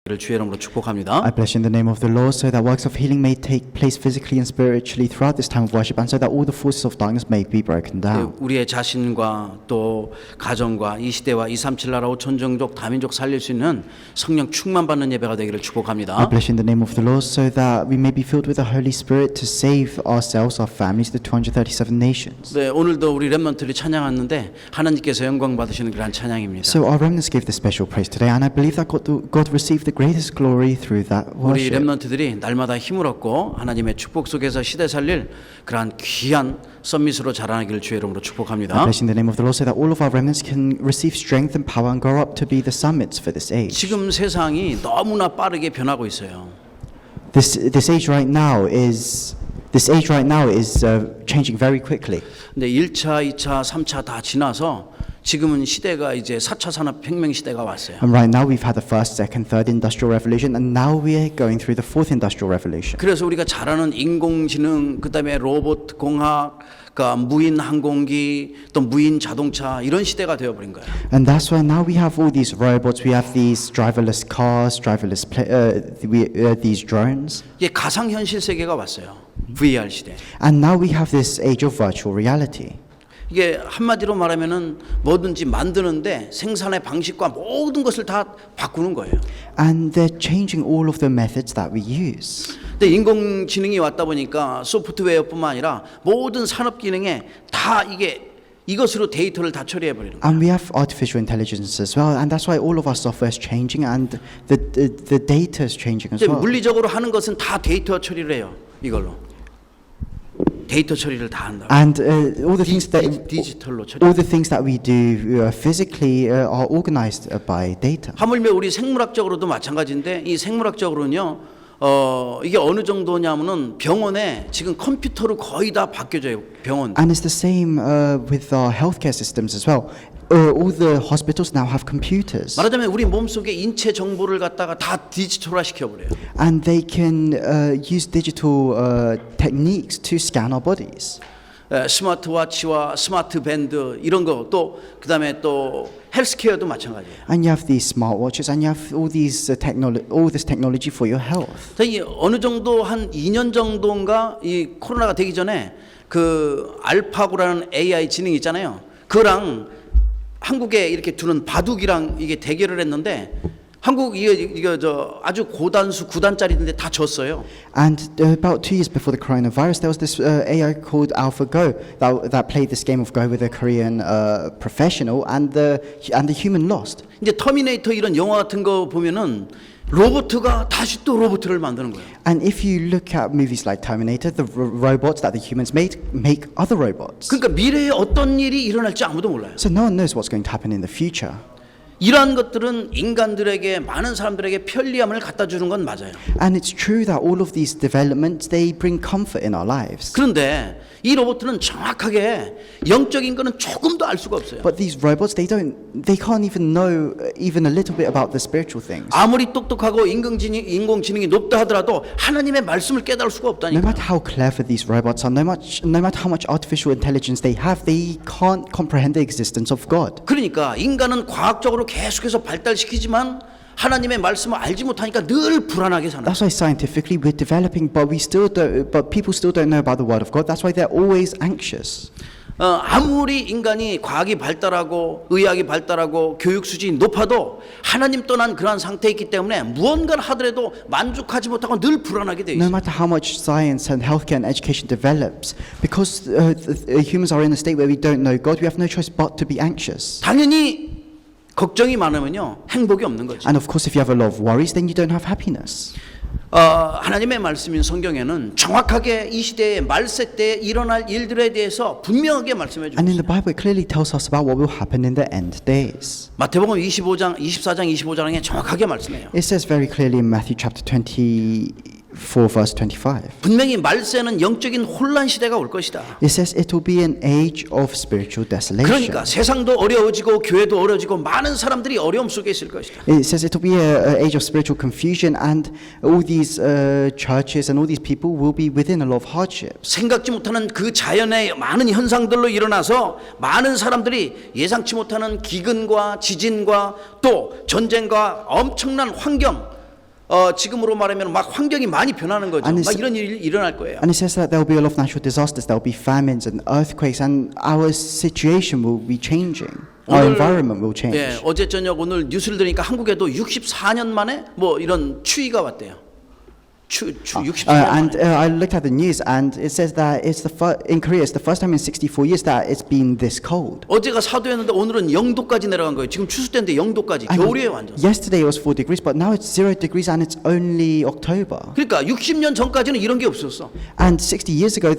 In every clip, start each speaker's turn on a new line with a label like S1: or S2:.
S1: 를 주의 이름으로 축복합니다.
S2: I bless you in the name of the Lord, so that works of healing may take place physically and spiritually throughout this time of worship, and so that all the forces of darkness may be broken down.
S1: 우리의 자신과 또 가정과 이 시대와 237 나라 5천 종족 다민족 살릴 수 있는 성령 충만 받는 예배가 되기를
S2: I
S1: 축복합니다.
S2: bless you in the name of the Lord, so that we may be filled with the Holy Spirit to save ourselves, our families, the 237 nations.
S1: 네, 오늘도 우리 렘넌트들이 찬양하는데 하나님께서 영광 받으시는 그러한 찬양입니다.
S2: So our remnants gave the special praise today, and I believe that God received the greatest glory through that
S1: 우리
S2: worship.
S1: 렘넌트들이 날마다 힘을 얻고 하나님의 축복 속에서 시대 살릴 그러한 귀한 썸밋으로 자라나기를 주의 이름으로
S2: I
S1: 축복합니다.
S2: bless you in the name of the Lord, so that all of our remnants can receive strength and power and grow up to be the summits for this age.
S1: 지금 세상이 너무나 빠르게 변하고 있어요.
S2: This age right now is changing very quickly.
S1: 근데 1차, 2차, 3차 다 지나서 지금은 시대가 이제 4차 산업혁명 시대가 왔어요.
S2: And right now we've had the first, second, third industrial revolution, and now we're going through the fourth industrial revolution.
S1: 그래서 우리가 잘 아는 인공지능, 그다음에 로봇 공학, 그러니까 무인 항공기, 또 무인 자동차 이런 시대가 되어버린 거예요.
S2: And that's why now we have all these robots, we have these driverless cars, these drones.
S1: 이게 가상현실 세계가 왔어요. VR 시대.
S2: And now we have this age of virtual reality.
S1: 이게 한마디로 말하면은 뭐든지 만드는데 생산의 방식과 모든 것을 다 바꾸는 거예요.
S2: And they're changing all of the methods that we use.
S1: 근데 인공지능이 왔다 보니까 소프트웨어뿐만 아니라 모든 산업 기능에 다 이것으로 데이터를 다 처리해 버리는 거예요.
S2: And we have artificial intelligence as well, and that's why all of our software is changing, and the data is changing as
S1: 이제
S2: well.
S1: 물리적으로 하는 것은 다 데이터 처리를 해요. 이걸로 데이터 처리를 다 한다.
S2: And all the things that
S1: 디지털로 처리.
S2: all the things that we do physically are organized by data.
S1: 하물며 우리 생물학적으로도 마찬가지인데 이 생물학적으로는요. 이게 어느 정도냐면은 병원에 지금 컴퓨터로 거의 다 바뀌어져요. 병원.
S2: And it's the same with our healthcare systems as well. All the hospitals now have computers,
S1: 말하자면 우리 몸속에 인체 정보를 갖다가 다 디지털화 시켜버려요.
S2: and they can use digital techniques to scan our bodies.
S1: 스마트워치와 스마트 밴드 이런 거 또 그다음에 또 헬스케어도 마찬가지예요.
S2: And you have these smartwatches, and you have all this technology for your health.
S1: 이 어느 정도 한 2년 정도인가 이 코로나가 되기 전에 그 알파고라는 AI 지능 있잖아요. 그거랑 한국에 이렇게 두는 바둑이랑 이게 대결을 했는데 한국 이거 저 아주 고단수 9단짜리인데 다 졌어요.
S2: And about 2 years before the coronavirus, there was this AI called AlphaGo that played this game of Go with a Korean professional, and the human lost.
S1: 이제 터미네이터 이런 영화 같은 거 보면은 로봇가 다시 또 로봇을 만드는 거예요.
S2: And if you look at movies like Terminator, the robots that the humans made make other robots.
S1: 그러니까 미래에 어떤 일이 일어날지 아무도 몰라요.
S2: So no one knows what's going to happen in the future.
S1: 이러한 것들은 인간들에게 많은 사람들에게 편리함을 갖다 주는 건 맞아요.
S2: And it's true that all of these developments, they bring comfort in our lives.
S1: 그런데 이 로봇은 정확하게 영적인 거는 조금도 알 수가 없어요.
S2: But these robots, they can't even know even a little bit about the spiritual things.
S1: 아무리 똑똑하고 인공지능이 높다 하더라도 하나님의 말씀을 깨달을 수가
S2: No
S1: 없다니까.
S2: matter how clever these robots are, no matter how much artificial intelligence they have, they can't comprehend the existence of God.
S1: 그러니까 인간은 과학적으로 계속해서 발달시키지만 하나님의 말씀을 알지 못하니까 늘 불안하게 사는.
S2: That's why scientifically we're developing, but people still don't know about the Word of God. That's why they're always anxious.
S1: 아무리 인간이 과학이 발달하고 의학이 발달하고 교육 수준이 높아도 하나님 떠난 그러한 상태에 있기 때문에 무언가를 하더라도 만족하지 못하고 늘 불안하게 돼
S2: No
S1: 있어요.
S2: matter how much science and healthcare and education develops, because humans are in a state where we don't know God, we have no choice but to be anxious.
S1: 당연히 걱정이 많으면요 행복이 없는 거죠.
S2: And of course, if you have a lot of worries, then you don't have happiness.
S1: 하나님의 말씀인 성경에는 정확하게 이 시대의 말세 때에 일어날 일들에 대해서 분명하게 말씀해 주고
S2: And in the
S1: 있어요.
S2: Bible, it clearly tells us about what will happen in the end days.
S1: 마태복음 24장 25장에 정확하게 말씀해요.
S2: It says very clearly in Matthew chapter 24, verse 25.
S1: 분명히 말세는 영적인 혼란 시대가 올 것이다.
S2: It says it will be an age of spiritual desolation.
S1: 그러니까 세상도 어려워지고 교회도 어려워지고 많은 사람들이 어려움 속에 있을 것이다.
S2: It says it will be an age of spiritual confusion, and all these churches and all these people will be within a lot of hardship.
S1: 생각지 못하는 그 자연의 많은 현상들로 일어나서 많은 사람들이 예상치 못하는 기근과 지진과 또 전쟁과 엄청난 환경 지금으로 말하면 막 환경이 많이 변하는 거죠.
S2: 아니,
S1: 막 이런 일이 일어날 거예요.
S2: And it says that there will be a lot of natural disasters, there will be famines and earthquakes, and our situation will be changing. Our environment will change.
S1: 예, 어제 저녁 오늘 뉴스를 들으니까 한국에도 64년 만에 뭐 이런 추위가 왔대요. 64년
S2: And
S1: 만에.
S2: I looked at the news, and it says that it's in Korea, it's the first time in 64 years that it's been this cold.
S1: 어제가 4도였는데 오늘은 0도까지 내려간 거예요. 지금 추수 때인데 0도까지.
S2: And
S1: 겨울이에요, 완전.
S2: yesterday it was 4 degrees, but now it's 0 degrees, and it's only October.
S1: 그러니까 60년 전까지는 이런 게 없었어.
S2: And 60 years ago,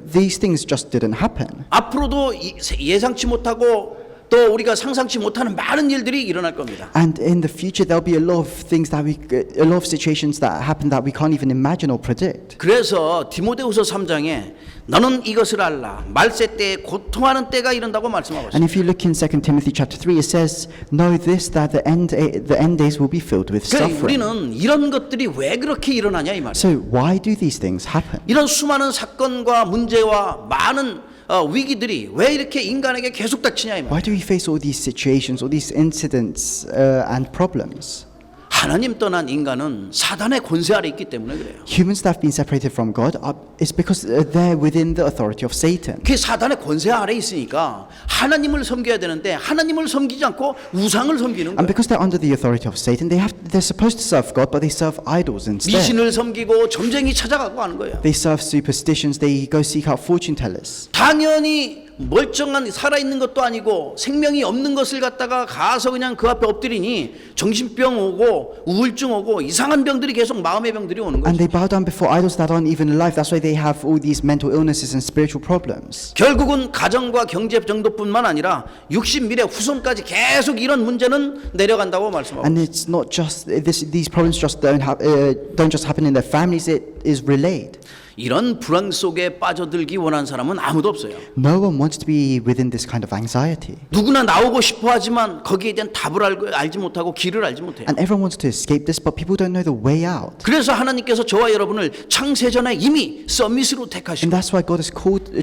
S2: these things just didn't happen.
S1: 앞으로도 예상치 못하고 또 우리가 상상치 못하는 많은 일들이 일어날 겁니다.
S2: And in the future, there'll be a lot of things a lot of situations that happen that we can't even imagine or predict.
S1: 그래서 디모데후서 3장에 너는 이것을 알라. 말세 때에 고통하는 때가 이른다고 말씀하고 있습니다.
S2: And if you look in 2 Timothy chapter 3, it says, "Know this, that the end days will be filled with
S1: 그러니까
S2: suffering."
S1: 우리는 이런 것들이 왜 그렇게 일어나냐 이 말이에요.
S2: So why do these things happen?
S1: 이런 수많은 사건과 문제와 많은 위기들이 왜 이렇게 인간에게 계속 닥치냐 이 말이에요.
S2: Why do we face all these situations, all these incidents and problems?
S1: 하나님 떠난 인간은 사단의 권세 아래 있기 때문에 그래요.
S2: Humans that have been separated from God, it's because they're within the authority of Satan.
S1: 그 사단의 권세 아래 있으니까 하나님을 섬겨야 되는데 하나님을 섬기지 않고 우상을 섬기는
S2: And
S1: 거예요.
S2: because they're under the authority of Satan, they're supposed to serve God, but they serve idols instead.
S1: 미신을 섬기고 점쟁이 찾아가고 하는 거예요.
S2: They serve superstitions, they go seek out fortune tellers.
S1: 당연히 멀쩡한 살아있는 것도 아니고 생명이 없는 것을 갖다가 가서 그냥 그 앞에 엎드리니 정신병 오고 우울증 오고 이상한 병들이 계속 마음의 병들이 오는
S2: And
S1: 거죠.
S2: they bow down before idols that aren't even alive. That's why they have all these mental illnesses and spiritual problems.
S1: 결국은 가정과 경제 정도뿐만 아니라 60미래 후손까지 계속 이런 문제는 내려간다고 말씀하고
S2: And it's not just these problems just don't just happen in their families. It is relayed.
S1: 이런 불안 속에 빠져들기 원하는 사람은 아무도 없어요.
S2: No one wants to be within this kind of anxiety.
S1: 누구나 나오고 싶어 하지만 거기에 대한 답을 알지 못하고 길을 알지 못해요.
S2: And everyone wants to escape this, but people don't know the way out.
S1: 그래서 하나님께서 저와 여러분을 창세전에 이미 서밋으로
S2: And
S1: 택하시고
S2: that's why God has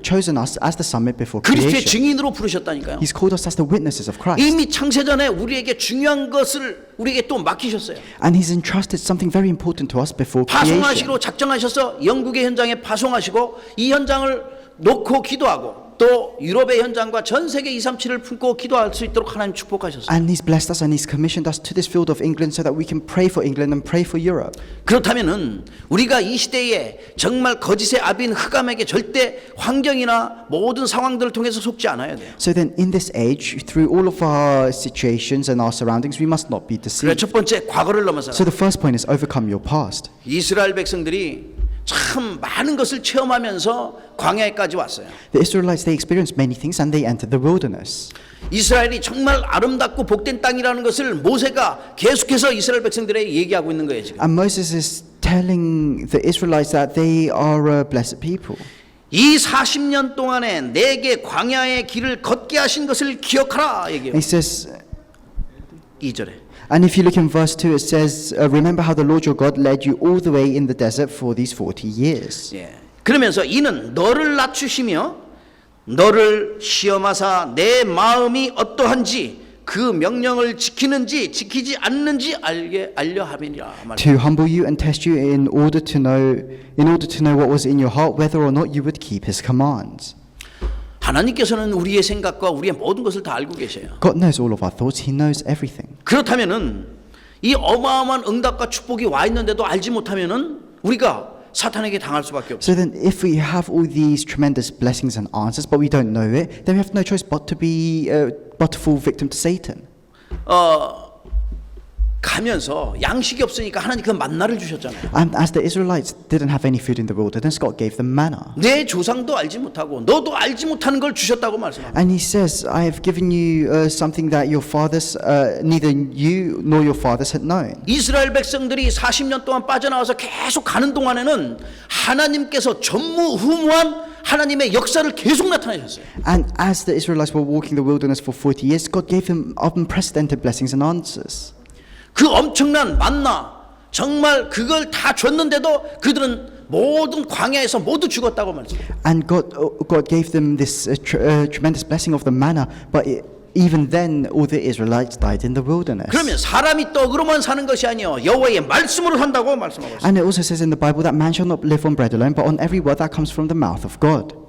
S2: chosen us as the summit before
S1: 그리스도의
S2: creation.
S1: 증인으로 부르셨다니까요.
S2: He's called us as the witnesses of Christ.
S1: 이미 창세전에 우리에게 중요한 것을 우리에게 또 맡기셨어요.
S2: And He's entrusted something very important to us before creation.
S1: 파송하시기로 작정하셔서 영국의 현장에 파송하시고 이 현장을 놓고 기도하고 또 유럽의 현장과 전 세계 237을 품고 기도할 수 있도록 하나님 축복하셨어요.
S2: And He's blessed us and He's commissioned us to this field of England so that we can pray for England and pray for Europe.
S1: 그렇다면은 우리가 이 시대에 정말 거짓의 아비인 흑암에게 절대 환경이나 모든 상황들을 통해서 속지 않아야 돼요.
S2: So then in this age, through all of our situations and our surroundings, we must not be
S1: 그래
S2: deceived.
S1: 첫 번째 과거를 넘어서
S2: So the first point is overcome your past.
S1: 이스라엘 백성들이 참 많은 것을 체험하면서 광야에까지 왔어요.
S2: The Israelites, they experienced many things and they entered the wilderness.
S1: 이스라엘이 정말 아름답고 복된 땅이라는 것을 모세가 계속해서 이스라엘 백성들에게 얘기하고 있는 거예요 지금.
S2: And Moses is telling the Israelites that they are a blessed people.
S1: 이 40년 동안에 내게 광야의 길을 걷게 하신 것을 기억하라 얘기해요.
S2: He says,
S1: 2절에.
S2: and if you look in verse 2, it says, remember how the Lord your God led you all the way in the desert for these 40 years.
S1: 예. 그러면서 이는 너를 낮추시며 너를 시험하사 내 마음이 어떠한지 그 명령을 지키는지 지키지 않는지 알려 함이니라.
S2: To humble you and test you in order to know what was in your heart, whether or not you would keep His commands.
S1: 하나님께서는 우리의 생각과 우리의 모든 것을 다 알고 계셔요.
S2: God knows all of our thoughts. He knows everything.
S1: 그렇다면은 이 어마어마한 응답과 축복이 와 있는데도 알지 못하면은 우리가 사탄에게 당할 수밖에 없어요.
S2: So then if we have all these tremendous blessings and answers, but we don't know it, then we have no choice but to fall victim to Satan.
S1: 가면서 양식이 없으니까 하나님 그 만나를 주셨잖아요.
S2: And as the Israelites didn't have any food in the wilderness, God gave them manna.
S1: 내 조상도 알지 못하고 너도 알지 못하는 걸 주셨다고 말씀합니다.
S2: And He says, I have given you something that your fathers, neither you nor your fathers had known.
S1: 이스라엘 백성들이 40년 동안 빠져나와서 계속 가는 동안에는 하나님께서 전무후무한 하나님의 역사를 계속 나타내셨어요.
S2: And as the Israelites were walking the wilderness for 40 years, God gave them unprecedented blessings and answers.
S1: 그 엄청난 만나 정말 그걸 다 줬는데도 그들은 모든 광야에서 모두 죽었다고 말씀해요.
S2: And God gave them this tremendous blessing of the manna, but Even then, all the Israelites died in the wilderness.
S1: 그러면 사람이 떡으로만 사는 것이 아니요 여호와의 말씀으로 산다고 말씀하고 있습니다.
S2: And it also says in the Bible that man shall not live on bread alone, but on every word that comes from the mouth of God.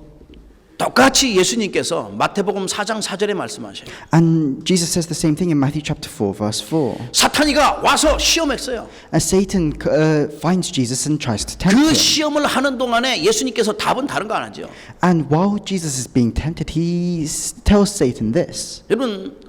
S1: 똑같이 예수님께서 마태복음 4장 4절에 말씀하셔요.
S2: And Jesus says the same thing in Matthew chapter 4, verse 4.
S1: 사탄이가 와서 시험했어요.
S2: As Satan finds Jesus and tries to tempt
S1: 그
S2: him.
S1: 시험을 하는 동안에 예수님께서 답은 다른 거 안 하죠.
S2: And while Jesus is being tempted, he tells Satan this.
S1: 여러분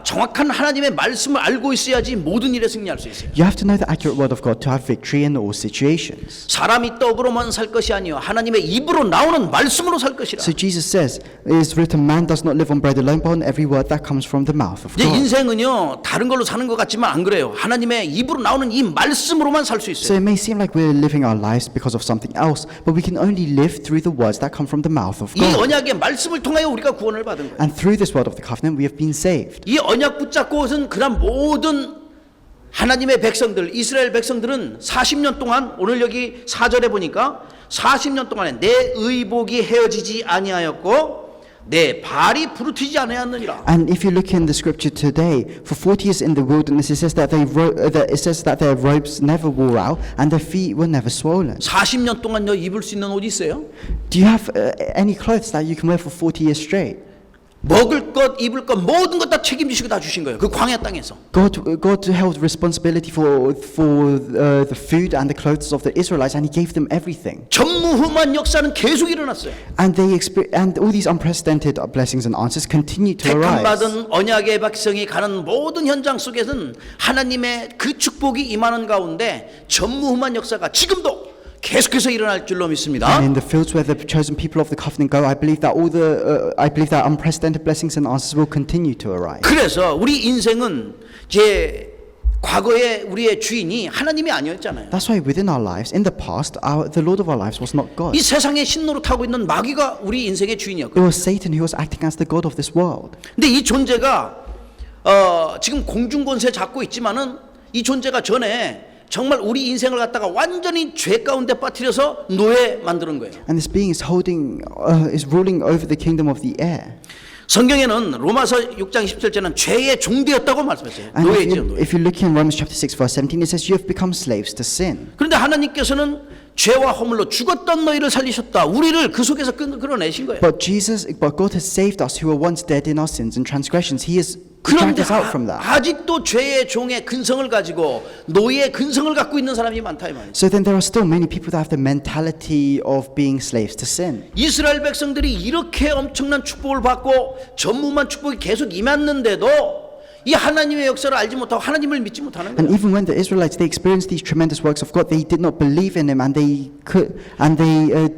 S1: 정확한 하나님의 말씀을 알고 있어야지 모든 일에 승리할 수 있어요.
S2: You have to know the accurate word of God to have victory in all situations.
S1: 사람이 떡으로만 살 것이 아니요 하나님의 입으로 나오는 말씀으로 살 것이라.
S2: So Jesus says, it is written, man does not live on bread alone, but on every word that comes from the mouth of
S1: 이제
S2: God.
S1: 인생은요 다른 걸로 사는 것 같지만 안 그래요. 하나님의 입으로 나오는 이 말씀으로만 살 수
S2: So
S1: 있어요.
S2: it may seem like we're living our lives because of something else, but we can only live through the words that come from the mouth of
S1: 이
S2: God.
S1: 언약의 말씀을 통하여 우리가 구원을 받은 거예요.
S2: And through this word of the covenant, we have been saved.
S1: 이 언약 붙잡고는 그다음 모든 하나님의 백성들 이스라엘 백성들은 40년 동안 오늘 여기 4절에 보니까 40년 동안에 내 의복이 헤어지지 아니하였고 내 발이 부르트지 아니하였느니라.
S2: And if you look in the scripture today, for 40 years in the wilderness, it says that it says that their robes never wore out and their feet were never swollen.
S1: 40년 동안 너 입을 수 있는 옷 있어요?
S2: Do you have any clothes that you can wear for 40 years straight?
S1: 먹을 것, 입을 것 모든 것 다 책임지시고 다 주신 거예요. 그 광야 땅에서.
S2: God held responsibility for the food and the clothes of the Israelites, and He gave them everything.
S1: 전무후무한 역사는 계속 일어났어요.
S2: And and all these unprecedented blessings and answers continue to arise.
S1: 택함받은 언약의 백성이 가는 모든 현장 속에서는 하나님의 그 축복이 임하는 가운데 전무후무한 역사가 지금도 계속해서 일어날 줄로 믿습니다.
S2: And in the fields where the chosen people of the covenant go, I believe that unprecedented blessings and answers will continue to arise.
S1: 그래서 우리 인생은 제 과거에 우리의 주인이 하나님이 아니었잖아요.
S2: That's why within our lives, in the past, the Lord of our lives was not God.
S1: 이 세상의 신노릇하고 있는 마귀가 우리 인생의
S2: It
S1: 주인이었거든요.
S2: was Satan who was acting as the God of this world.
S1: 근데 이 존재가 지금 공중권세 잡고 있지만은 이 존재가 전에 정말 우리 인생을 갖다가 완전히 죄 가운데 빠뜨려서 노예 만드는 거예요.
S2: And this being is ruling over the kingdom of the air.
S1: 성경에는 로마서 6장 17절에는 죄의 종되었다고 말씀했어요.
S2: And
S1: 노예죠. 노예.
S2: if you look in Romans chapter 6 verse 17, it says you have become slaves to sin.
S1: 그런데 하나님께서는 죄와 허물로 죽었던 너희를 살리셨다. 우리를 그 속에서 끌어내신 거예요.
S2: But God has saved us who were once dead in our sins and transgressions. He has dragged
S1: 그런데
S2: us out from that.
S1: 아직도 죄의 종의 근성을 가지고 노예의 근성을 갖고 있는 사람이 많다 이 말이에요.
S2: So then there are still many people that have the mentality of being slaves to sin.
S1: 이스라엘 백성들이 이렇게 엄청난 축복을 받고 전무만 축복이 계속 임했는데도 이 하나님의 역사를 알지 못하고 하나님을 믿지 못하는
S2: And
S1: 거예요.
S2: even when the Israelites they experienced these tremendous works of God, they did not believe in Him, and they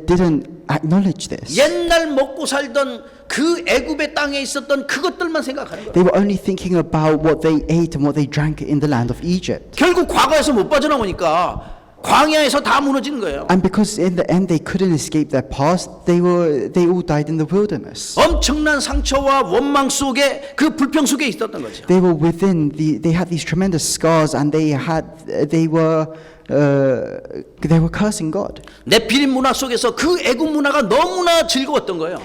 S2: didn't acknowledge this.
S1: 옛날 먹고 살던 그 애굽의 땅에 있었던 그것들만 생각하는 거예요.
S2: They were only thinking about what they ate and what they drank in the land of Egypt.
S1: 결국 과거에서 못 빠져나오니까 광야에서 다 무너지는 거예요.
S2: And because in the end they couldn't escape their past, they all died in the wilderness.
S1: 엄청난 상처와 원망 속에 그 불평 속에 있었던 거죠.
S2: They were they had these tremendous scars, and they were cursing God.
S1: 네피림 문화 속에서 그 애굽 문화가 너무나 즐거웠던 거예요.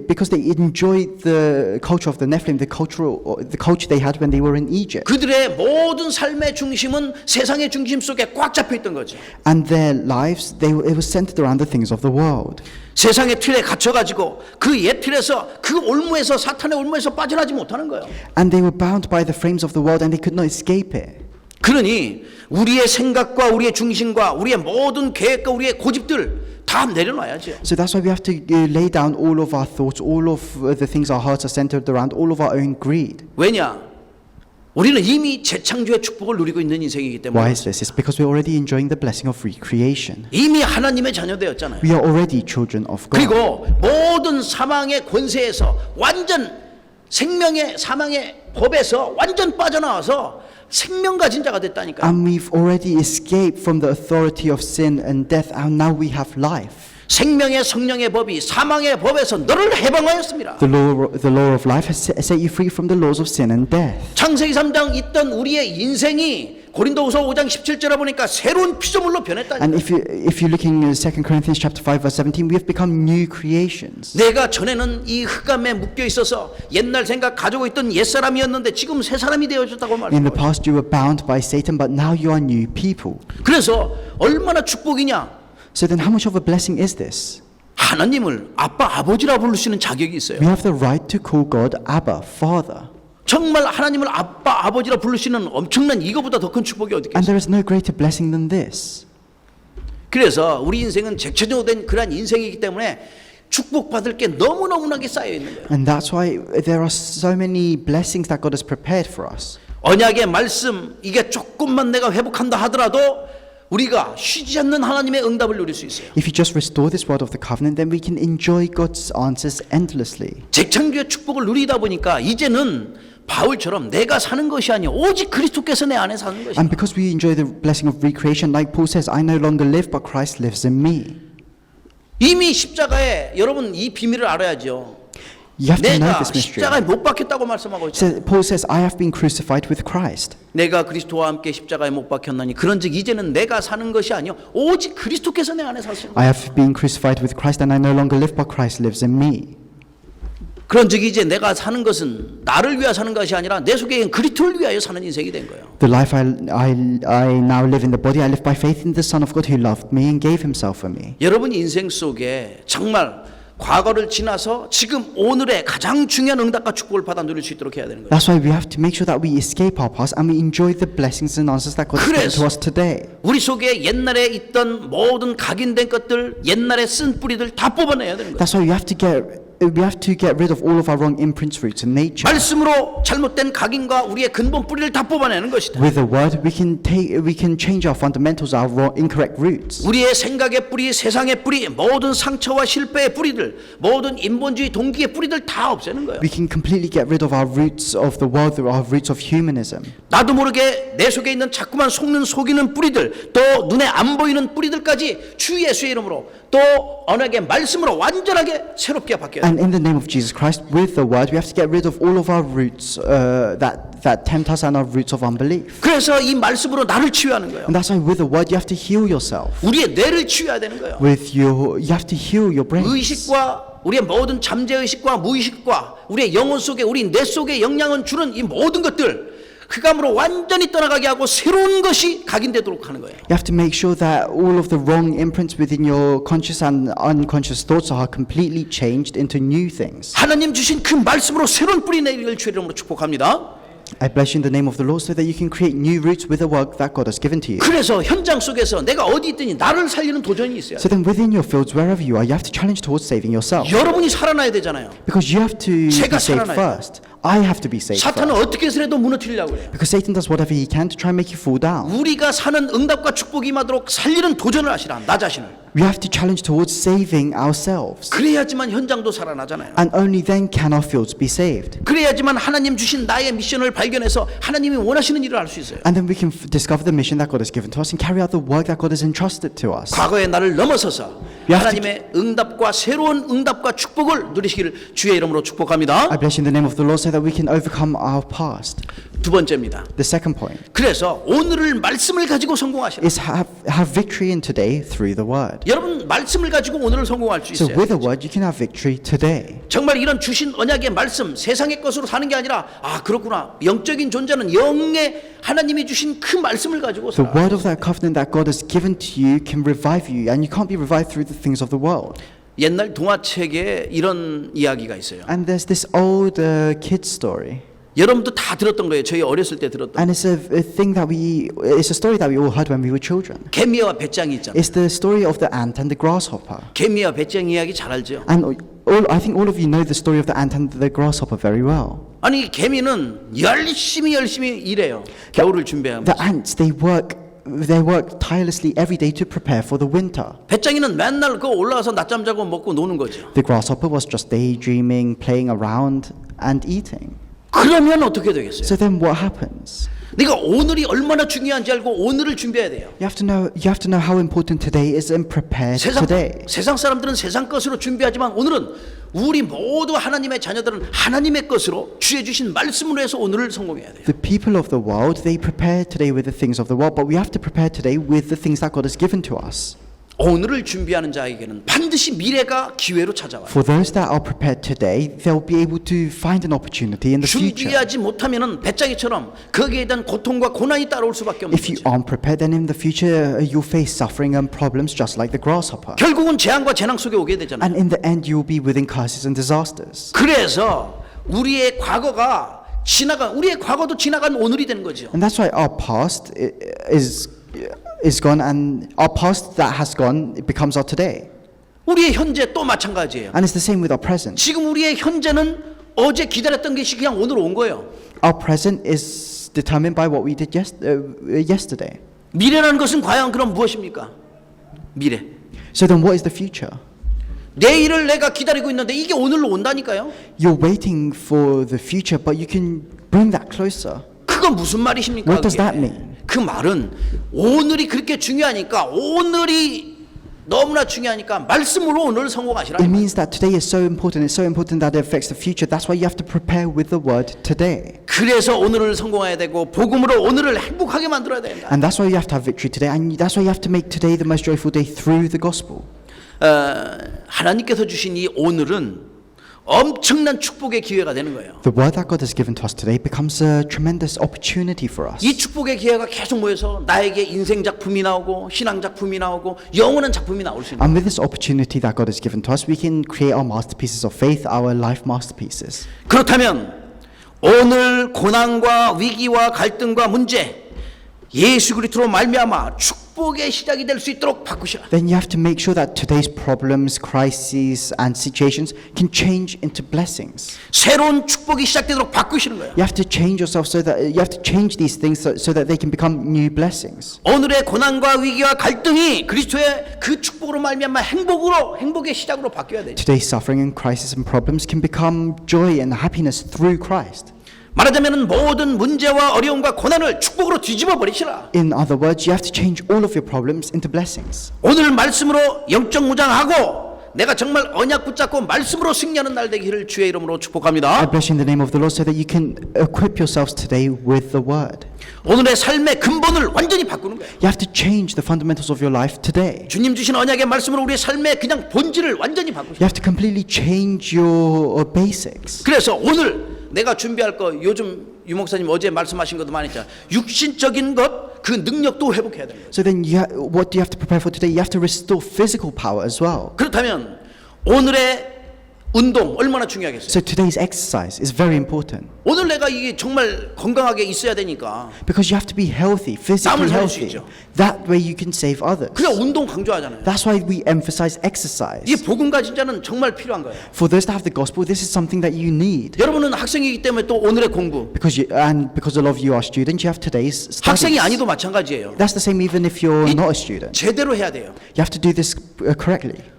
S2: Because they enjoyed the culture of the Nephilim, the culture they had when they were in Egypt.
S1: 그들의 모든 삶의 중심은 세상의 중심 속에 꽉 잡혀 있던 거죠.
S2: And their lives, it was centered around the things of the world.
S1: 세상의 틀에 갇혀가지고 그 옛 틀에서 그 올무에서 사탄의 올무에서 빠져나지 못하는 거예요.
S2: And they were bound by the frames of the world, and they could not escape it.
S1: 그러니 우리의 생각과 우리의 중심과 우리의 모든 계획과 우리의 고집들 다 내려놔야죠.
S2: So that's why we have to lay down all of our thoughts, all of the things our hearts are centered around, all of our own greed.
S1: 왜냐? 우리는 이미 재창조의 축복을 누리고 있는 인생이기 때문에.
S2: Why is this? It's because we're already enjoying the blessing of recreation.
S1: 이미 하나님의 자녀되었잖아요.
S2: We are already children of God.
S1: 그리고 모든 사망의 권세에서 완전 생명의 사망의 법에서 완전 빠져나와서 생명 가진 자가 됐다니까요.
S2: And we've already escaped from the authority of sin and death, and now we have life.
S1: 생명의 성령의 법이 사망의 법에서 너를 해방하였습니다.
S2: The law of life has set you free from the laws of sin and death.
S1: 창세기 3장 있던 우리의 인생이 고린도후서 5장 17절에 보니까 새로운 피조물로 변했다.
S2: And if you're looking at 2 Corinthians chapter 5 verse 17, we have become new creations.
S1: 내가 전에는 이 흑암에 묶여 있어서 옛날 생각 가지고 있던 옛사람이었는데 지금 새 사람이 되어졌다고
S2: In the
S1: 말합니다.
S2: past you were bound by Satan, but now you are new people.
S1: 그래서 얼마나 축복이냐?
S2: So then how much of a blessing is this?
S1: 하나님을 아빠 아버지라 부를 수 있는 자격이 있어요.
S2: We have the right to call God Abba, Father.
S1: 정말 하나님을 아빠 아버지라 부를 수 있는 엄청난 이거보다 더 큰 축복이 어디
S2: And
S1: 있겠어요?
S2: there is no greater blessing than this.
S1: 그래서 우리 인생은 잭처조된 그러한 인생이기 때문에 축복받을 게 너무너무나게 쌓여 있는 거예요.
S2: And that's why there are so many blessings that God has prepared for us.
S1: 언약의 말씀 이게 조금만 내가 회복한다 하더라도 우리가 쉬지 않는 하나님의 응답을 누릴 수 있어요.
S2: If you just restore this word of the covenant, then we can enjoy God's answers endlessly.
S1: 재창조의 축복을 누리다 보니까 이제는 바울처럼 내가 사는 것이 아니요 오직 그리스도께서 내 안에 사는 것이다.
S2: And because we enjoy the blessing of recreation, like Paul says, I no longer live, but Christ lives in me.
S1: 이미 십자가에 여러분 이 비밀을 알아야죠.
S2: You have to know
S1: 내가
S2: this mystery.
S1: 십자가에 못 박혔다고 말씀하고 있죠.
S2: Paul says, I have been crucified with Christ.
S1: 내가 그리스도와 함께 십자가에 못 박혔나니 그런즉 이제는 내가 사는 것이 아니요 오직 그리스도께서 내 안에 사시는 거예요.
S2: I have been crucified with Christ, and I no longer live, but Christ lives in me.
S1: 그런즉 이제 내가 사는 것은 나를 위하여 사는 것이 아니라 내 속에 있는 그리스도를 위하여 사는 인생이 된 거예요.
S2: The life I now live in the body, I live by faith in the Son of God who loved me and gave himself for me.
S1: 여러분 인생 속에 정말 과거를 지나서 지금 오늘의 가장 중요한 응답과 축복을 받아 누릴 수 있도록 해야 되는 거예요.
S2: That's why we have to make sure that we escape our past and we enjoy the blessings and answers that God has given to us today.
S1: 우리 속에 옛날에 있던 모든 각인된 것들, 옛날에 쓴 뿌리들 다 뽑아내야 되는 거예요.
S2: That's why we have to get rid of all of our wrong imprints, roots, and nature.
S1: 말씀으로 잘못된 각인과 우리의 근본 뿌리를 다 뽑아내는 것이다.
S2: With the word, we can change our fundamentals, our wrong, incorrect roots.
S1: 우리의 생각의 뿌리, 세상의 뿌리, 모든 상처와 실패의 뿌리들, 모든 인본주의 동기의 뿌리들 다 없애는 거예요.
S2: We can completely get rid of our roots of the world, our roots of humanism.
S1: 나도 모르게 내 속에 있는 자꾸만 속이는 뿌리들, 또 눈에 안 보이는 뿌리들까지 주 예수의 이름으로 또 언약의 말씀으로 완전하게 새롭게 바뀌어야 돼요.
S2: And in the name of Jesus Christ, with the word, we have to get rid of all of our roots that tempt us and our roots of unbelief.
S1: 그래서 이 말씀으로 나를 치유하는 거예요.
S2: And that's why with the word, you have to heal yourself.
S1: 우리의 뇌를 치유해야 되는 거예요.
S2: You have to heal your brain.
S1: 의식과 우리의 모든 잠재의식과 무의식과 우리의 영혼 속에 우리 뇌 속에 영향을 주는 이 모든 것들 흑암으로 완전히 떠나가게 하고 새로운 것이 각인되도록 하는 거예요.
S2: You have to make sure that all of the wrong imprints within your conscious and unconscious thoughts are completely changed into new things.
S1: 하나님 주신 그 말씀으로 새로운 뿌리 내리기를 주의 이름으로 축복합니다.
S2: I bless you in the name of the Lord so that you can create new roots with the work that God has given to you.
S1: 그래서 현장 속에서 내가 어디 있든지 나를 살리는 도전이 있어야
S2: So
S1: 돼요.
S2: then within your fields, wherever you are, you have to challenge towards saving yourself.
S1: 여러분이 살아나야 되잖아요.
S2: Because you have to be
S1: 제가
S2: saved
S1: 살아나야
S2: first. I have to be saved
S1: 사탄은
S2: first.
S1: 어떻게 해서라도 무너뜨리려고 해요.
S2: Because Satan does whatever he can to try and make you fall down.
S1: 우리가 사는 응답과 축복이 임하도록 살리는 도전을 하시라. 나 자신을.
S2: We have to challenge towards saving ourselves.
S1: 그래야지만 현장도 살아나잖아요.
S2: And only then can our fields be saved.
S1: 그래야지만 하나님 주신 나의 미션을 발견해서 하나님이 원하시는 일을 할 수 있어요.
S2: And then we can discover the mission that God has given to us and carry out the work that God has entrusted to us.
S1: 과거의 나를 넘어서서
S2: You have to-
S1: 하나님의 응답과 새로운 응답과 축복을 누리시기를 주의 이름으로 축복합니다.
S2: I bless you in the name of the Lord so that we can overcome our past.
S1: 두 번째입니다.
S2: The second point
S1: 그래서 오늘을 말씀을 가지고 성공하시라.
S2: is have victory in today through the word.
S1: 여러분 말씀을 가지고 오늘을 성공할 수
S2: So
S1: 있어요.
S2: with the word you can have victory today.
S1: 정말 이런 주신 언약의 말씀 세상의 것으로 사는 게 아니라 아 그렇구나 영적인 존재는 영의 하나님이 주신 그 말씀을 가지고
S2: The
S1: 살아.
S2: word of that covenant that God has given to you can revive you, and you can't be revived through the things of the world.
S1: 옛날 동화책에 이런 이야기가 있어요.
S2: And there's this old kid story,
S1: 여러분도 다 들었던 거예요. 저희 어렸을 때 들었던.
S2: and it's a thing that it's a story that we all heard when we were children.
S1: 개미와 배짱이 있잖아요.
S2: It's the story of the ant and the grasshopper.
S1: 개미와 배짱 이야기 잘 알죠?
S2: And I think all of you know the story of the ant and the grasshopper very well.
S1: 아니 개미는 열심히 일해요. 겨울을 준비하면서.
S2: The ants, they work tirelessly every day to prepare for the winter.
S1: 배짱이는 맨날 그 올라가서 낮잠 자고 먹고 노는 거죠.
S2: The grasshopper was just daydreaming, playing around, and eating.
S1: 그러면 어떻게 되겠어요?
S2: So then what happens?
S1: 네가 오늘이 얼마나 중요한지 알고 오늘을 준비해야 돼요.
S2: You have to know how important today is and prepare today.
S1: 세상 사람들은 세상 것으로 준비하지만 오늘은 우리 모두 하나님의 자녀들은 하나님의 것으로 주의 주신 말씀으로 해서 오늘을 성공해야 돼요.
S2: The people of the world, they prepare today with the things of the world, but we have to prepare today with the things that God has given to us.
S1: 오늘을 준비하는 자에게는 반드시 미래가 기회로 찾아와요.
S2: For those that are prepared today, they'll be able to find an opportunity in the future.
S1: 준비하지 못하면은 배짱이처럼 거기에 대한 고통과 고난이 따라올 수밖에 없는
S2: If you
S1: 거죠.
S2: aren't prepared, then in the future you'll face suffering and problems just like the grasshopper.
S1: 결국은 재앙과 재난 속에 오게 되잖아요.
S2: And in the end, you'll be within curses and disasters.
S1: 그래서 우리의 과거가 우리의 과거도 지나간 오늘이 되는 거죠.
S2: And that's why our past is gone, and our past that has gone, it becomes our today.
S1: 우리의 현재 또 마찬가지예요.
S2: And it's the same with our present.
S1: 지금 우리의 현재는 어제 기다렸던 것이 그냥 오늘 온 거예요.
S2: Our present is determined by what we did yesterday.
S1: 미래라는 것은 과연 그럼 무엇입니까? 미래.
S2: So then what is the future?
S1: 내일을 내가 기다리고 있는데 이게 오늘로 온다니까요.
S2: You're waiting for the future, but you can bring that closer.
S1: 그건 무슨 말이십니까?
S2: What does
S1: 그게?
S2: that mean?
S1: 그 말은 오늘이 그렇게 중요하니까 오늘이 너무나 중요하니까 말씀으로 오늘 성공하시라.
S2: It means that today is so important. It's so important that it affects the future. That's why you have to prepare with the word today.
S1: 그래서 오늘을 성공해야 되고 복음으로 오늘을 행복하게 만들어야 된다.
S2: And that's why you have to have victory today. And that's why you have to make today the most joyful day through the gospel.
S1: 하나님께서 주신 이 오늘은 엄청난 축복의 기회가 되는 거예요.
S2: The word that God has given to us today becomes a tremendous opportunity for us.
S1: 이 축복의 기회가 계속 모여서 나에게 인생 작품이 나오고 신앙 작품이 나오고 영원한 작품이 나올 수 있는.
S2: And with this opportunity that God has given to us, we can create our masterpieces of faith, our life masterpieces.
S1: 그렇다면 오늘 고난과 위기와 갈등과 문제 예수 그리스도로 말미암아 축복의 시작이 될 수 있도록 바꾸셔라.
S2: Then you have to make sure that today's problems, crises, and situations can change into blessings.
S1: 새로운 축복이 시작되도록 바꾸시는 거예요.
S2: You have to change yourself so that you have to change these things so that they can become new blessings.
S1: 오늘의 고난과 위기와 갈등이 그리스도의 그 축복으로 말미암아 행복의 시작으로 바뀌어야 되죠.
S2: Today's suffering and crisis and problems can become joy and happiness through Christ.
S1: 말하자면 모든 문제와 어려움과 고난을 축복으로 뒤집어 버리시라.
S2: In other words, you have to change all of your problems into blessings.
S1: 오늘 말씀으로 영적 무장하고 내가 정말 언약 붙잡고 말씀으로 승리하는 날 되기를 주의 이름으로
S2: I
S1: 축복합니다.
S2: bless you in the name of the Lord so that you can equip yourselves today with the word.
S1: 오늘의 삶의 근본을 완전히 바꾸는 거예요.
S2: You have to change the fundamentals of your life today.
S1: 주님 주신 언약의 말씀으로 우리의 삶의 그냥 본질을 완전히 바꾸시고.
S2: You have to completely change your basics.
S1: 그래서 오늘 내가 준비할 거 요즘 유 목사님 어제 말씀하신 것도 많이 있잖아요. 육신적인 것 그 능력도 회복해야 됩니다.
S2: So then what do you have to prepare for today? You have to restore physical power as well.
S1: 그렇다면 오늘의 운동 얼마나 중요하겠어요?
S2: So today's exercise is very important
S1: 오늘 내가 이게 정말 건강하게 있어야 되니까
S2: because you have to be healthy, physically
S1: 남을 살릴 수
S2: healthy.
S1: 있죠.
S2: That way you can save others.
S1: 그냥 운동 강조하잖아요.
S2: That's why we emphasize exercise.
S1: 이 복음 가진 자는 정말 필요한 거예요.
S2: For those that have the gospel, this is something that you need.
S1: 여러분은 학생이기 때문에 또 오늘의 공부.
S2: Because a lot of you are students, you have today's
S1: 학생이
S2: studies.
S1: 아니도 마찬가지예요.
S2: That's the same even if you're not a student.
S1: 제대로 해야 돼요.
S2: You have to do this correctly.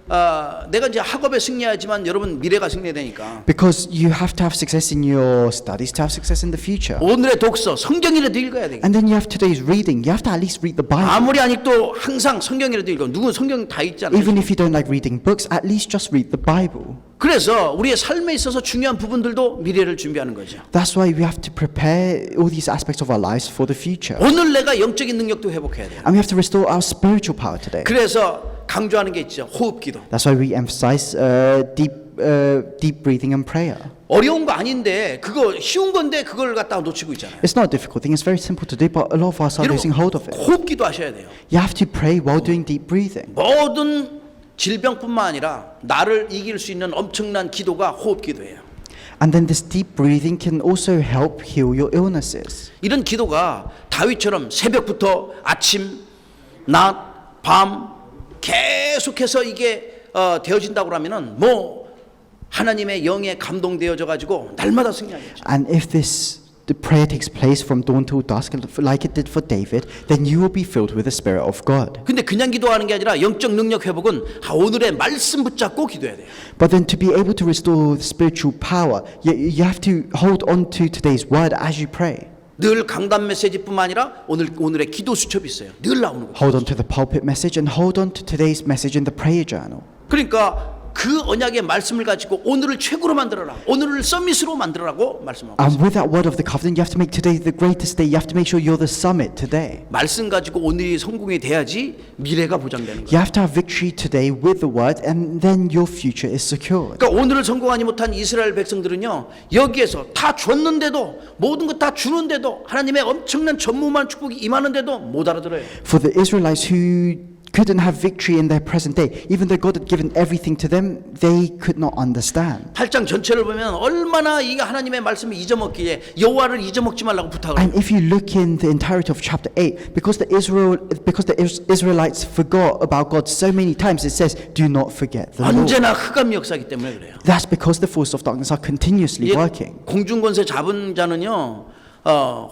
S1: 내가 이제 학업에 승리하지만 여러분 미래가 승리되니까
S2: Because you have to have success in your studies to have success in the future.
S1: 오늘의 독서 성경이라도 읽어야 돼요.
S2: And then you have today's reading. You have to at least read the Bible.
S1: 아무리 안 읽도 항상 성경이라도 읽어. 누군 성경 다 읽잖아요.
S2: Even if you don't like reading books, at least just read the Bible.
S1: 그래서 우리의 삶에 있어서 중요한 부분들도 미래를 준비하는 거죠.
S2: That's why we have to prepare all these aspects of our lives for the future.
S1: 오늘 내가 영적인 능력도 회복해야 돼요.
S2: And we have to restore our spiritual power today.
S1: 그래서 강조하는 게 있죠. 호흡기도.
S2: That's why we emphasize deep breathing and prayer.
S1: 어려운 거 아닌데 그거 쉬운 건데 그걸 갖다가 놓치고 있잖아요.
S2: It's not a difficult thing. It's very simple to do, but a lot of us are losing hold of it.
S1: 호흡기도 하셔야 돼요.
S2: You have to pray while doing deep breathing.
S1: 모든 질병뿐만 아니라 나를 이길 수 있는 엄청난 기도가 호흡기도예요.
S2: And then this deep breathing can also help heal your illnesses.
S1: 이런 기도가 다윗처럼 새벽부터 아침, 낮, 밤 계속해서 이게 되어진다고 하면은 뭐 하나님의 영에 감동되어져 가지고 날마다 승리하겠죠.
S2: And if the prayer takes place from dawn till dusk, like it did for David, then you will be filled with the Spirit of God.
S1: 근데 그냥 기도하는 게 아니라 영적 능력 회복은 오늘의 말씀 붙잡고 기도해야 돼요.
S2: But then to be able to restore the spiritual power, you have to hold on to today's word as you pray.
S1: 늘 강단 메시지뿐만 아니라 오늘의 기도 수첩이 있어요. 늘 나오는 거예요.
S2: Hold on to the pulpit message and hold on to today's message in the prayer journal.
S1: 그러니까 그 언약의 말씀을 가지고 오늘을 최고로 만들어라. 오늘을 서밋으로 만들어라고 말씀하고
S2: And
S1: 있습니다.
S2: with that word of the covenant, you have to make today the greatest day. You have to make sure you're the summit today.
S1: 말씀 가지고 오늘이 성공이 돼야지 미래가 보장되는 거예요.
S2: You have to have victory today with the word, and then your future is secured.
S1: 그러니까 오늘을 성공하지 못한 이스라엘 백성들은요, 여기에서 다 줬는데도, 모든 것 다 주는데도, 하나님의 엄청난 전무한 축복이 임하는데도 못 알아들어요.
S2: For the Israelites who couldn't have victory in their present day, even though God had given everything to them, they could not understand.
S1: 8장 전체를 보면 얼마나 이 하나님의 말씀을 잊어먹기에 여호와를 잊어먹지 말라고 부탁을 해요.
S2: And if you look in the entirety of chapter 8, because the Israelites forgot about God so many times, it says, "Do not forget the Lord."
S1: 언제나 흑암 역사이기 때문에 그래요.
S2: That's because the forces of darkness are continuously working.
S1: 공중권세 잡은 자는요,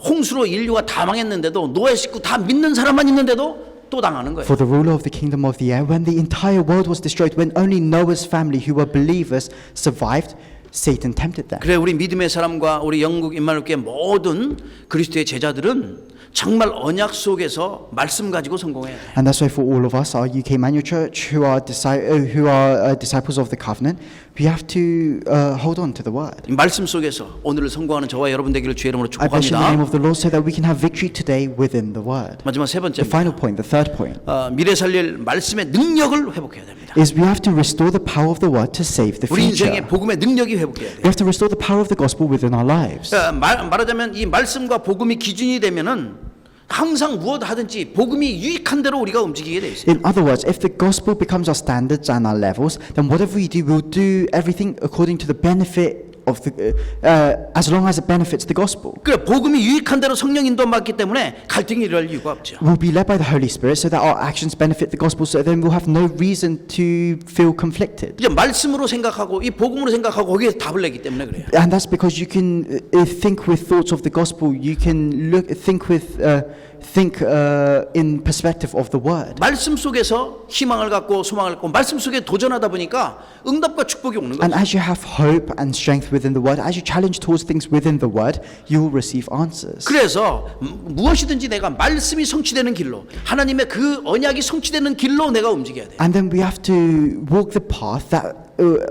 S1: 홍수로 인류가 다 망했는데도 노예 식구 다 믿는 사람만 있는데도 또 당하는 거예요.
S2: For the ruler of the kingdom of the air, when the entire world was destroyed, when only Noah's family, who were believers, survived, Satan tempted them.
S1: 그래 우리 믿음의 사람과 우리 영국 임마누엘교회 모든 그리스도의 제자들은 정말 언약 속에서 말씀 가지고 성공해야 돼.
S2: And that's why for all of us, our UK Manual Church, who are disciples of the covenant, we have to hold on to the word.
S1: 이 말씀 속에서 오늘을 성공하는 저와 여러분 되기를 주의 이름으로
S2: I bless in the name
S1: 축복합니다.
S2: of the Lord so that we can have victory today within the word.
S1: 마지막 세
S2: The
S1: 번째,
S2: final point, the third point,
S1: 미래 살릴 말씀의 능력을 회복해야 됩니다.
S2: is we have to restore the power of the word to save the
S1: 우리
S2: future.
S1: 인생의 복음의 능력이 회복해야 돼요.
S2: We have to restore the power of the gospel within our lives.
S1: 말하자면 이 말씀과 복음이 기준이 되면은 항상 무엇 하든지 복음이 유익한 대로 우리가 움직이게 돼 있어요.
S2: In other words, if the gospel becomes our standards and our levels, then whatever we do, we'll do everything according to the benefit of the, as long as it benefits the gospel.
S1: 그래 복음이 유익한 대로 성령 인도 받기 때문에 갈등이 일어날 이유가 없죠.
S2: We'll be led by the Holy Spirit so that our actions benefit the gospel, so then we'll have no reason to feel conflicted.
S1: 이제 말씀으로 생각하고 이 복음으로 생각하고 거기에 답을 내기 때문에 그래요.
S2: And that's because you can think with thoughts of the gospel. You can think in perspective of the word.
S1: 말씀 속에서 희망을 갖고 소망을 갖고 말씀 속에 도전하다 보니까 응답과 축복이 오는
S2: And
S1: 거예요.
S2: as you have hope and strength within the word, as you challenge towards things within the word, you will receive answers.
S1: 그래서 무엇이든지 내가 말씀이 성취되는 길로 하나님의 그 언약이 성취되는 길로 내가 움직여야 돼.
S2: And then we have to walk the path that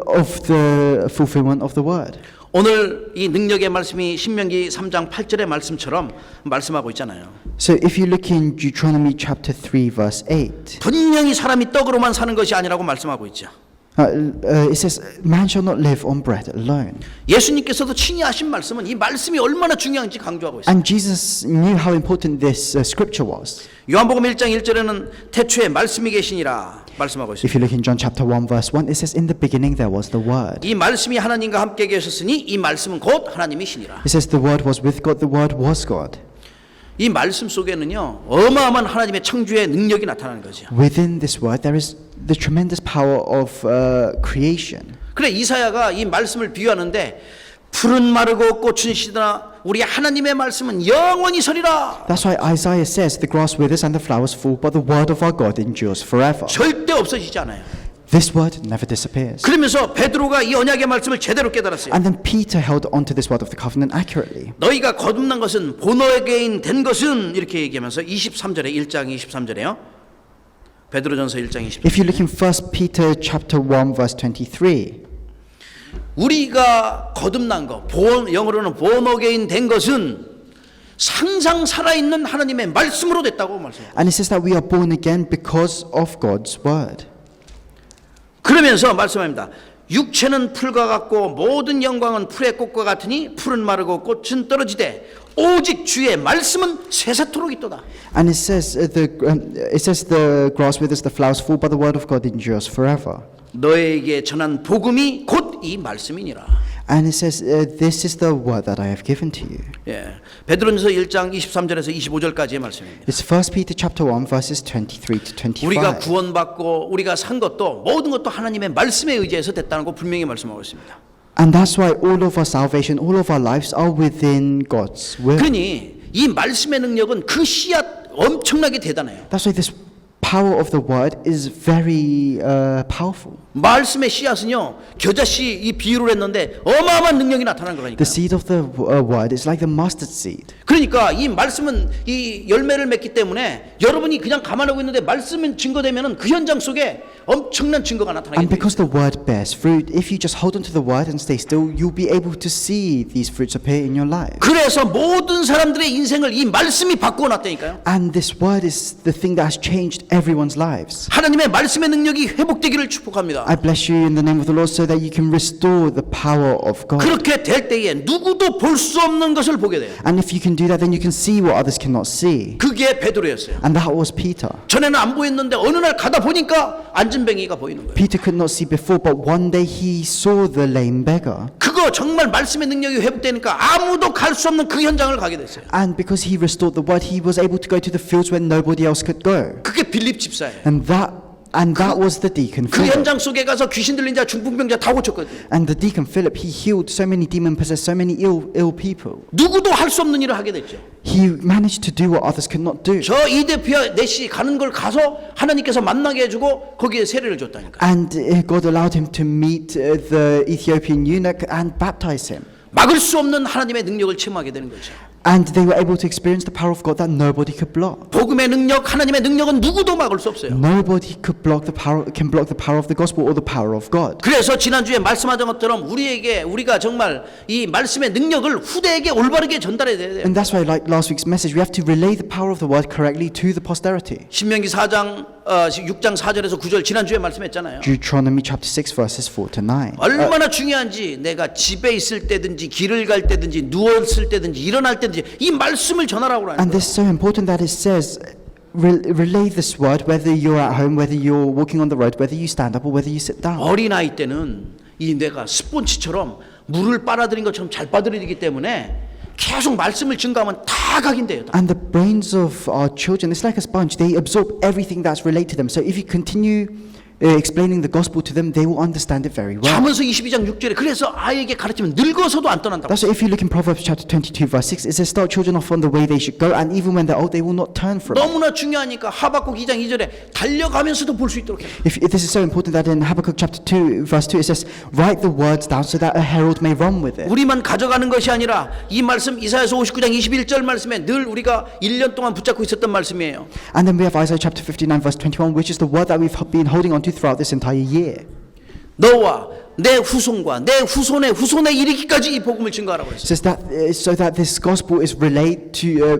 S2: of the fulfillment of the word.
S1: 오늘 이 능력의 말씀이 신명기 3장 8절의 말씀처럼 말씀하고 있잖아요.
S2: So if you look in Deuteronomy chapter 3 verse 8,
S1: 분명히 사람이 떡으로만 사는 것이 아니라고 말씀하고 있죠.
S2: it says, "Man shall not live on bread alone."
S1: 예수님께서도 친히 하신 말씀은 이 말씀이 얼마나 중요한지 강조하고 있어요.
S2: And Jesus knew how important this scripture was.
S1: 요한복음 1장 1절에는 태초에 말씀이 계시니라 말씀하고 있어요.
S2: If you look in John chapter 1 verse 1, it says, "In the beginning there was the word."
S1: 이 말씀이 하나님과 함께 계셨으니 이 말씀은 곧 하나님이시니라.
S2: It says the word was with God, the word was God.
S1: 이 말씀 속에는요 어마어마한 하나님의 창조의 능력이 나타나는 거죠.
S2: Within this word there is the tremendous power of creation.
S1: 그래 이사야가 이 말씀을 비유하는데 풀은 마르고 꽃은 시드나 우리 하나님의 말씀은 영원히 서리라.
S2: That's why Isaiah says, "The grass withers and the flowers fall, but the word of our God endures forever."
S1: 절대 없어지지 않아요.
S2: This word never disappears.
S1: 그러면서 베드로가 이 언약의 말씀을 제대로 깨달았어요.
S2: And then Peter held onto this word of the covenant accurately.
S1: 너희가 거듭난 것은 본어게인 된 것은 이렇게 얘기하면서 23절에 1장 23절에요. 베드로전서 1장 23절.
S2: If you look in 1 Peter chapter 1 verse 23,
S1: 우리가 거듭난 것, 영어로는 본어게인 된 것은 항상 살아있는 하나님의 말씀으로 됐다고 말씀해요.
S2: and it says that we are born again because of God's word.
S1: 그러면서 말씀합니다. 육체는 풀과 같고 모든 영광은 풀의 꽃과 같으니 풀은 마르고 꽃은 떨어지되 오직 주의 말씀은 세세토록 있도다.
S2: And it says the grass withers, the flowers fall, but the word of God endures forever.
S1: 너에게 전한 복음이 곧 이 말씀이니라.
S2: And it says, "This is the word that I have given to you."
S1: 예, 베드로전서 1장 23절에서 25절까지의 말씀입니다.
S2: It's 1 Peter chapter 1 verses 23 to 25.
S1: 우리가 구원받고 우리가 산 것도 모든 것도 하나님의 말씀에 의지해서 됐다는 거 분명히 말씀하고 있습니다.
S2: And that's why all of our salvation, all of our lives are within God's will.
S1: 그러니 이 말씀의 능력은 그 씨앗 엄청나게 대단해요.
S2: That's why this power of the word is very powerful.
S1: 말씀의 씨앗은요, 겨자씨 이 비유를 했는데 어마어마한 능력이 나타나는 거라니까.
S2: The seed of the word is like the mustard seed.
S1: 그러니까 이 말씀은 이 열매를 맺기 때문에 여러분이 그냥 감안하고 있는데 말씀은 증거되면은 그 현장 속에 엄청난 증거가 나타나게
S2: And
S1: 돼요.
S2: because the word bears fruit, if you just hold on to the word and stay still, you'll be able to see these fruits appear in your life.
S1: 그래서 모든 사람들의 인생을 이 말씀이 바꾸어 놨다니까요.
S2: And this word is the thing that has changed everyone's lives.
S1: 하나님의 말씀의 능력이 회복되기를 축복합니다.
S2: I bless you in the name of the Lord so that you can restore the power of God.
S1: 그렇게 될 때에 누구도 볼 수 없는 것을 보게 돼요.
S2: And if you can do that, then you can see what others cannot see.
S1: 그게 베드로였어요.
S2: And that was Peter.
S1: 전에는 안 보였는데 어느 날 가다 보니까 안진뱅이가 보이는 거예요.
S2: Peter could not see before, but one day he saw the lame beggar.
S1: 그거 정말 말씀의 능력이 회복되니까 아무도 갈 수 없는 그 현장을 가게 됐어요.
S2: And because he restored the word, he was able to go to the fields where nobody else could go.
S1: 그게 빌립 집사예요.
S2: And that was the deacon
S1: 그
S2: Philip.
S1: 현장 속에 가서 귀신 들린 자, 중풍병자 다 고쳤거든요.
S2: And the deacon Philip, he healed so many demon-possessed, so many ill people.
S1: 누구도 할 수 없는 일을 하게 됐죠.
S2: He managed to do what others could not do.
S1: 저 이대피아 넷이 가는 걸 가서 하나님께서 만나게 해주고 거기에 세례를 줬다니까.
S2: And God allowed him to meet the Ethiopian eunuch and baptize him.
S1: 막을 수 없는 하나님의 능력을 체험하게 되는 거죠.
S2: And they were able to experience the power of God that nobody could block.
S1: 복음의 능력, 하나님의 능력은 누구도 막을 수 없어요.
S2: Nobody can block the power of the gospel or the power of God.
S1: 그래서 지난주에 말씀하신 것처럼 우리가 정말 이 말씀의 능력을 후대에게 올바르게 전달해야 돼요.
S2: And that's why, like last week's message, we have to relay the power of the word correctly to the posterity.
S1: 신명기 6장 4절에서 9절 지난주에 말씀했잖아요.
S2: Deuteronomy chapter 6 verses 4 to 9.
S1: 얼마나 중요한지 내가 집에 있을 때든지 길을 갈 때든지 누웠을 때든지 일어날 때든지 이 말씀을 전하라고 하는
S2: And
S1: 거예요.
S2: this is so important that it says relay this word whether you're at home, whether you're walking on the road, whether you stand up or whether you sit down.
S1: 어린아이 때는 이 뇌가 스폰지처럼 물을 빨아들인 것처럼 잘 빨아들이기 때문에 계속 말씀을 증가하면 다 각인돼요.
S2: And the brains of our children, it's like a sponge. They absorb everything that's related to them. So if you continue explaining the gospel to them, they will understand it very well.
S1: 잠언서 22장 6절에 그래서 아이에게 가르치면 늙어서도 안 떠난다고.
S2: That's why if you look in Proverbs chapter 22 verse 6, it says start children off on the way they should go, and even when they're old, they will not turn from it.
S1: 너무나 중요하니까 하박국 2장 2절에 달려가면서도 볼 수 있도록 해요.
S2: If this is so important that in Habakkuk chapter 2 verse 2 it says write the words down so that a herald may run with it.
S1: 우리만 가져가는 것이 아니라 이 말씀 이사야서 59장 21절 말씀에 늘 우리가 1년 동안 붙잡고 있었던 말씀이에요.
S2: And then we have Isaiah chapter 59 verse 21, which is the word that we've been holding on to throughout this entire year.
S1: 너와 내 후손과 내 후손의 후손에 이르기까지 이 복음을 증거하라고
S2: It
S1: 했어요.
S2: says that so that this gospel is relayed to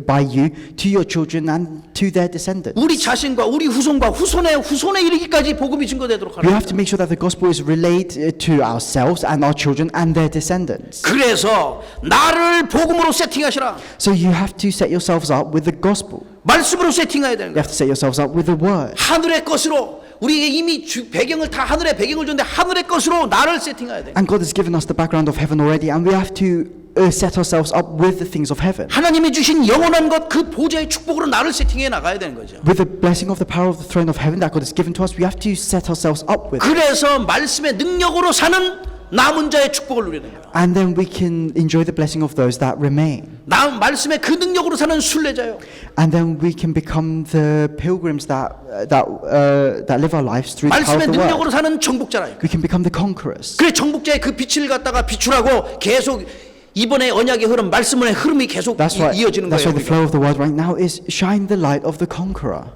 S2: by you to your children and to their descendants.
S1: 우리 자신과 우리 후손과 후손에 이르기까지 복음이 증거되도록
S2: We
S1: 하라.
S2: have to make sure that the gospel is relayed to ourselves and our children and their descendants.
S1: 그래서 나를 복음으로 세팅하시라.
S2: So you have to set yourselves up with the gospel.
S1: 말씀으로 세팅해야 되는
S2: You
S1: 거야.
S2: have to set yourselves up with the word.
S1: 하늘의 것으로 우리에게 이미 배경을 다 하늘의 배경을 줬는데 하늘의 것으로 나를 세팅해야 돼.
S2: And God has given us the background of heaven already, and we have to set ourselves up with the things of heaven.
S1: 하나님이 주신 영원한 것 그 보좌의 축복으로 나를 세팅해 나가야 되는 거죠.
S2: With the blessing of the power of the throne of heaven that God has given to us, we have to set ourselves up with it.
S1: 그래서 말씀의 능력으로 사는 남은 자의 축복을 누리는 거예요.
S2: And then we can enjoy the blessing of those that remain.
S1: 말씀의 그 능력으로 사는 순례자요.
S2: And then we can become the pilgrims that live our lives through the power
S1: 말씀의
S2: of the word.
S1: 능력으로 사는 정복자라요.
S2: We can become the conquerors.
S1: 그래 정복자의 그 빛을 갖다가 비추라고 계속 이번에 언약의 흐름, 말씀의 흐름이 계속 이어지는
S2: That's why
S1: 거예요.
S2: the flow of the word right now is shine the light of the conqueror.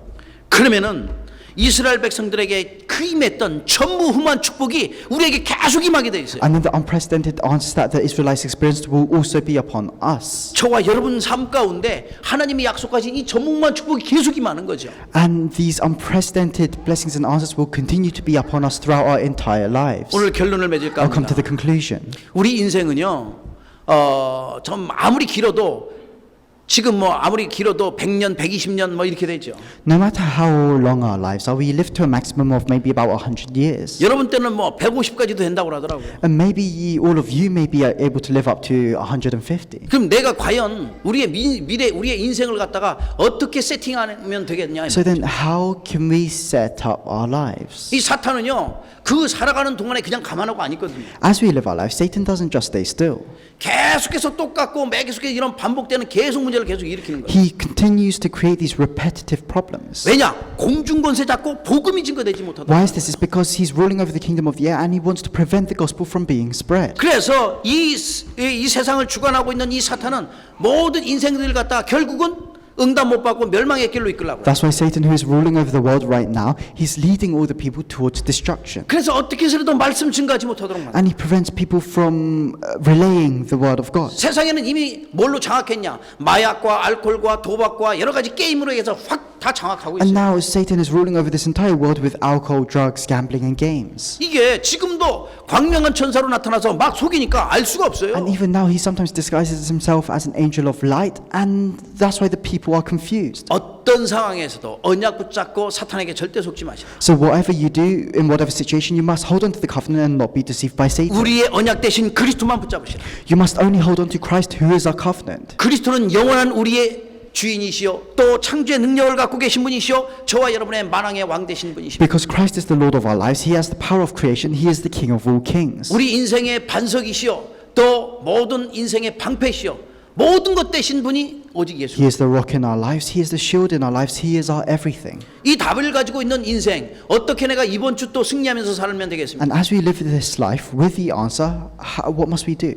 S1: 그러면은 이스라엘 백성들에게 그 임했던 전무후무한 축복이 우리에게 계속 임하게 돼 있어요.
S2: And then the unprecedented answers that the Israelites experienced will also be upon us.
S1: 저와 여러분 삶 가운데 하나님이 약속하신 이 전무후무한 축복이 계속 임하는 거죠.
S2: And these unprecedented blessings and answers will continue to be upon us throughout our entire lives.
S1: 오늘 결론을 맺을까
S2: I'll come to
S1: 합니다.
S2: the conclusion.
S1: 우리 인생은요, 좀 아무리 길어도 지금 뭐 아무리 길어도 100년, 120년 뭐 이렇게 되죠.
S2: No matter how long our lives are, we live to a maximum of maybe about 100 years.
S1: 여러분 때는 뭐 150까지도 된다고 그러더라고요.
S2: And maybe all of you may be able to live up to 150.
S1: 그럼 내가 과연 우리의 미래, 우리의 인생을 갖다가 어떻게 세팅하면 되겠냐?
S2: So then how can we set up our lives?
S1: 이 사탄은요, 그 살아가는 동안에 그냥 가만하고 안 있거든요.
S2: As we live our life, Satan doesn't just stay still.
S1: 계속해서 똑같고 계속해서 이런 반복되는 계속 문제를 계속 일으키는 거예요.
S2: He continues to create these repetitive problems.
S1: 왜냐? 공중권세 잡고 복음이 증거되지 못하다.
S2: Why is this? It's because he's ruling over the kingdom of the air and he wants to prevent the gospel from being spread.
S1: 그래서 이 세상을 주관하고 있는 이 사탄은 모든 인생들을 갖다 결국은 응답 못 받고 멸망의 길로 이끌라고요.
S2: That's why Satan, who is ruling over the world right now, he's leading all the people towards destruction.
S1: 그래서 어떻게 해서라도 말씀 증거하지 못하도록 만들어요.
S2: And he prevents people from relaying the word of God.
S1: 세상에는 이미 뭘로 장악했냐? 마약과 알코올과 도박과 여러 가지 게임으로 해서 확 다 장악하고
S2: And
S1: 있어요.
S2: now Satan is ruling over this entire world with alcohol, drugs, gambling and games.
S1: 이게 지금도 광명한 천사로 나타나서 막 속이니까 알 수가 없어요.
S2: And even now he sometimes disguises himself as an angel of light, and that's why the people are confused.
S1: 어떤 상황에서도 언약 붙잡고 사탄에게 절대 속지 마시라.
S2: So whatever you do, in whatever situation, you must hold on to the covenant and not be deceived by Satan.
S1: 우리의 언약 대신 그리스도만 붙잡으시라.
S2: You must only hold on to Christ, who is our covenant.
S1: 그리스도는 영원한 우리의 주인이시요 또 창조의 능력을 갖고 계신 분이시요 저와 여러분의 만왕의 왕 되신 분이십니다.
S2: Because Christ is the Lord of our lives, he has the power of creation, he is the King of all kings.
S1: 우리 인생의 반석이시요 또 모든 인생의 방패시요 모든 것 되신 분이 오직 예수.
S2: He is the rock in our lives, he is the shield in our lives, he is our everything.
S1: 이 답을 가지고 있는 인생 어떻게 내가 이번 주 또 승리하면서 살면 되겠습니까?
S2: And as we live this life with the answer, what must we do?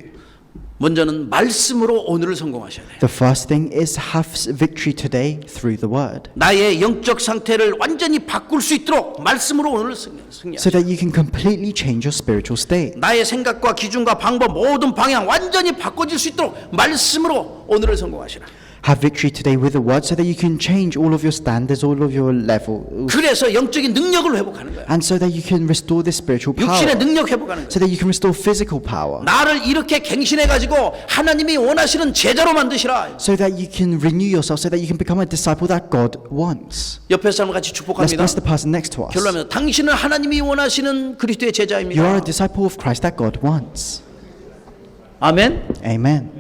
S1: 먼저는 말씀으로 오늘을 성공하셔야 돼요.
S2: The first thing is have victory today through the word.
S1: 나의 영적 상태를 완전히 바꿀 수 있도록 말씀으로 오늘을 승리하셔야
S2: So that you can completely change your spiritual state.
S1: 나의 생각과 기준과 방법 모든 방향 완전히 바꿔질 수 있도록 말씀으로 오늘을 성공하시라.
S2: Have victory today with the word so that you can change all of your standards, all of your level.
S1: 그래서 영적인 능력을 회복하는 거야.
S2: And so that you can restore this spiritual power.
S1: 육신의 능력 회복하는 거야.
S2: So that you can restore physical power.
S1: 나를 이렇게 갱신해 가지고 하나님이 원하시는 제자로 만드시라.
S2: So that you can renew yourself, so that you can become a disciple that God wants.
S1: 옆에 사람을 같이
S2: Let's
S1: 축복합니다.
S2: bless the person next to us.
S1: 결론하면서 당신은 하나님이 원하시는 그리스도의
S2: You are
S1: 제자입니다.
S2: a disciple of Christ that God wants.
S1: 아멘.
S2: Amen.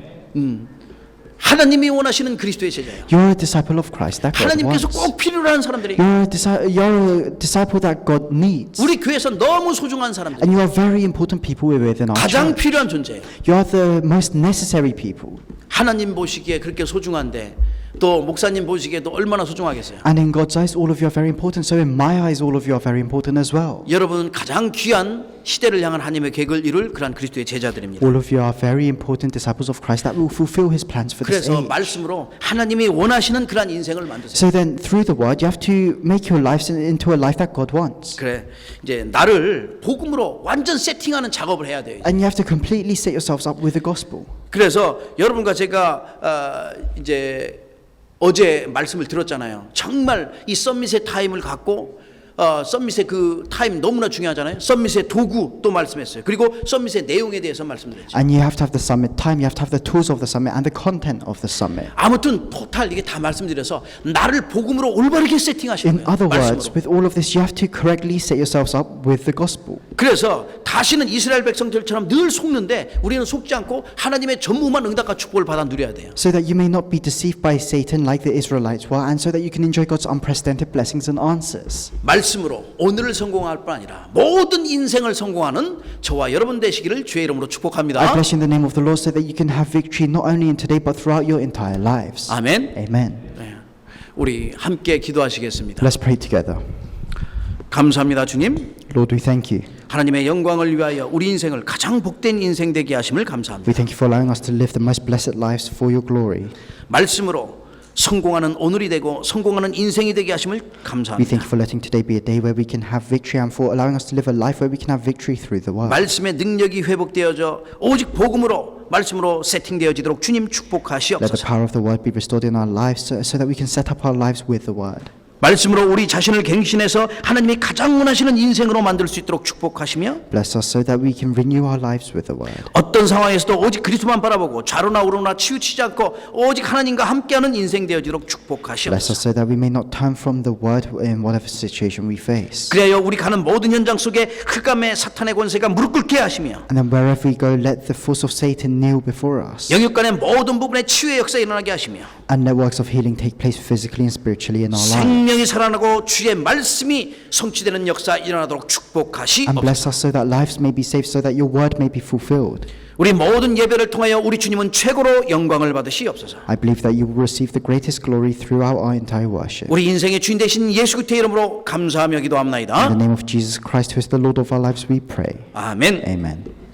S1: 하나님이 원하시는 그리스도의 제자예요.
S2: You are a disciple of Christ that God
S1: 하나님께서
S2: wants.
S1: 꼭 필요로 하는 사람들이
S2: You're a disciple that God needs.
S1: 우리 교회에서 너무 소중한 사람들,
S2: And you are very important people within our
S1: 가장
S2: church.
S1: 필요한 존재예요.
S2: You are the most necessary people.
S1: 하나님 보시기에 그렇게 소중한데 또 목사님 보시기에도 얼마나 소중하겠어요.
S2: And in God's eyes, all of you are very important. So in my eyes, all of you are very important as well.
S1: 여러분은 가장 귀한 시대를 향한 하나님의 계획을 이룰 그러한 그리스도의 제자들입니다.
S2: All of you are very important disciples of Christ that will fulfill His plans for this
S1: 그래서
S2: age.
S1: 말씀으로 하나님이 원하시는 그러한 인생을 만드세요.
S2: So then, through the Word, you have to make your lives into a life that God wants.
S1: 그래 이제 나를 복음으로 완전 세팅하는 작업을 해야 돼요.
S2: And you have to completely set yourselves up with the gospel.
S1: 그래서 여러분과 제가 이제 어제 말씀을 들었잖아요. 정말 이 썸밋의 타임을 갖고 썸밋의 그 타임 너무나 중요하잖아요. 썸밋의 도구 또 말씀했어요. 그리고 썸밋의 내용에 대해서 말씀드렸죠.
S2: And you have to have the summit time, you have to have the tools of the summit and the content of the summit.
S1: 아무튼 토탈 이게 다 말씀드려서 나를 복음으로 올바르게 세팅하시는
S2: In
S1: 거예요.
S2: other words,
S1: 말씀으로.
S2: with all of this, you have to correctly set yourselves up with the gospel.
S1: 그래서 다시는 이스라엘 백성들처럼 늘 속는데 우리는 속지 않고 하나님의 전무한 응답과 축복을 받아 누려야 돼요.
S2: So that you may not be deceived by Satan like the Israelites were, and so that you can enjoy God's unprecedented blessings and answers.
S1: 말씀으로 오늘을 성공할 뿐 아니라 모든 인생을 성공하는 저와 여러분 되시기를 주의 이름으로
S2: I
S1: 축복합니다.
S2: bless you in the name of the Lord so that you can have victory not only in today but throughout your entire lives.
S1: 아멘.
S2: Amen.
S1: 네. 우리 함께 기도하시겠습니다.
S2: Let's pray together.
S1: 감사합니다, 주님.
S2: Lord, we thank you.
S1: 하나님의 영광을 위하여 우리 인생을 가장 복된 인생 되게 하심을 감사합니다.
S2: We thank you for allowing us to live the most blessed lives for your glory.
S1: 말씀으로 성공하는 오늘이 되고 성공하는 인생이 되게 하심을
S2: We
S1: 감사합니다.
S2: thank you for letting today be a day where we can have victory and for allowing us to live a life where we can have victory through the word.
S1: 말씀의 능력이 회복되어져 오직 복음으로 말씀으로 세팅되어지도록 주님
S2: Let the
S1: 축복하시옵소서.
S2: power of the word be restored in our lives so that we can set up our lives with the word.
S1: 말씀으로 우리 자신을 갱신해서 하나님이 가장 원하시는 인생으로 만들 수 있도록 축복하시며
S2: Bless us so that we can renew our lives with the word.
S1: 어떤 상황에서도 오직 그리스도만 바라보고 좌로나 우로나 치우치지 않고 오직 하나님과 함께하는 인생 되어지도록
S2: Bless
S1: 축복하시옵소서.
S2: us so that we may not turn from the word in whatever situation we face.
S1: 그래야 우리 가는 모든 현장 속에 흑암의 사탄의 권세가 무릎 꿇게 하시며
S2: And then wherever we go, let the force of Satan kneel before us.
S1: 영육간의 모든 부분에 치유의 역사 일어나게 하시며
S2: And networks of healing take place physically and spiritually in our lives.
S1: 생명이 살아나고 주의 말씀이 성취되는 역사 일어나도록
S2: And
S1: 축복하시옵소서.
S2: bless us so that lives may be saved, so that your word may be fulfilled.
S1: 우리 모든 예배를 통하여 우리 주님은 최고로 영광을 받으시옵소서.
S2: I believe that you will receive the greatest glory throughout our entire worship.
S1: 우리 인생의 주인 되신 예수 그리스도의 이름으로 감사하며
S2: In
S1: 기도합나이다.
S2: the name of Jesus Christ, who is the Lord of our lives, we pray.
S1: 아멘.
S2: Amen.